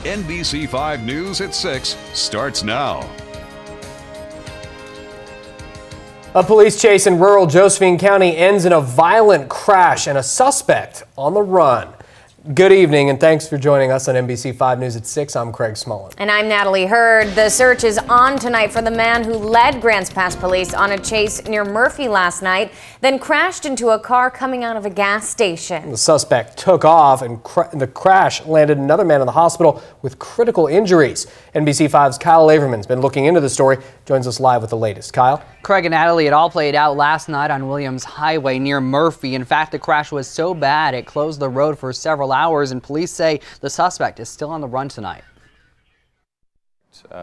NBC5 News at 6 starts now. A police chase in rural Josephine County ends in a violent crash and a suspect on the run. Good evening and thanks for joining us on NBC5 News at 6. I'm Craig Smullen. And I'm Natalie Hurd. The search is on tonight for the man who led Grants Pass police on a chase near Murphy last night, then crashed into a car coming out of a gas station. The suspect took off and the crash landed another man in the hospital with critical injuries. NBC5's Kyle Laverman's been looking into the story, joins us live with the latest. Kyle? Craig and Natalie, it all played out last night on Williams Highway near Murphy. In fact, the crash was so bad it closed the road for several hours, and police say the suspect is still on the run tonight.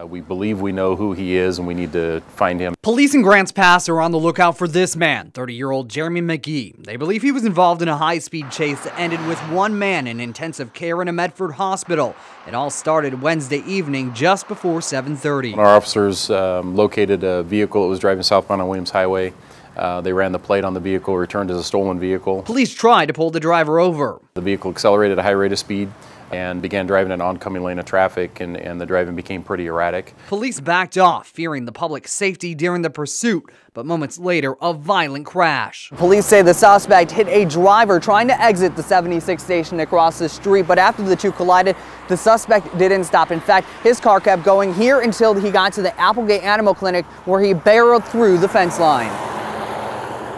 We believe we know who he is and we need to find him. Police in Grants Pass are on the lookout for this man, 30-year-old Jeremy McGee. They believe he was involved in a high-speed chase that ended with one man in intensive care in a Medford hospital. It all started Wednesday evening just before 7:30. Our officers located a vehicle that was driving southbound on Williams Highway. They ran the plate on the vehicle, returned as a stolen vehicle. Police tried to pull the driver over. The vehicle accelerated at a high rate of speed and began driving an oncoming lane of traffic, and the driving became pretty erratic. Police backed off, fearing the public's safety during the pursuit, but moments later, a violent crash. Police say the suspect hit a driver trying to exit the 76 station across the street, but after the two collided, the suspect didn't stop. In fact, his car kept going here until he got to the Applegate Animal Clinic, where he barreled through the fence line.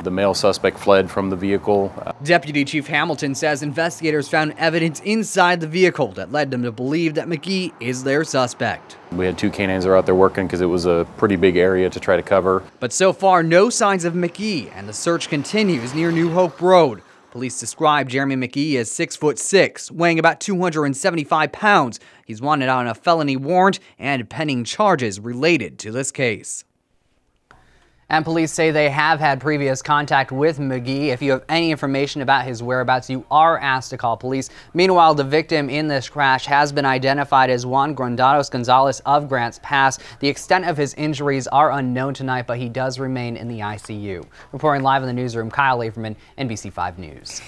The male suspect fled from the vehicle. Deputy Chief Hamilton says investigators found evidence inside the vehicle that led them to believe that McGee is their suspect. We had two canines that were out there working because it was a pretty big area to try to cover. But so far, no signs of McGee, and the search continues near New Hope Road. Police describe Jeremy McGee as 6'6", weighing about 275 pounds. He's wanted on a felony warrant and pending charges related to this case. And police say they have had previous contact with McGee. If you have any information about his whereabouts, you are asked to call police. Meanwhile, the victim in this crash has been identified as Juan Granados Gonzalez of Grants Pass. The extent of his injuries are unknown tonight, but he does remain in the ICU. Reporting live in the newsroom, Kyle Laverman, NBC5 News.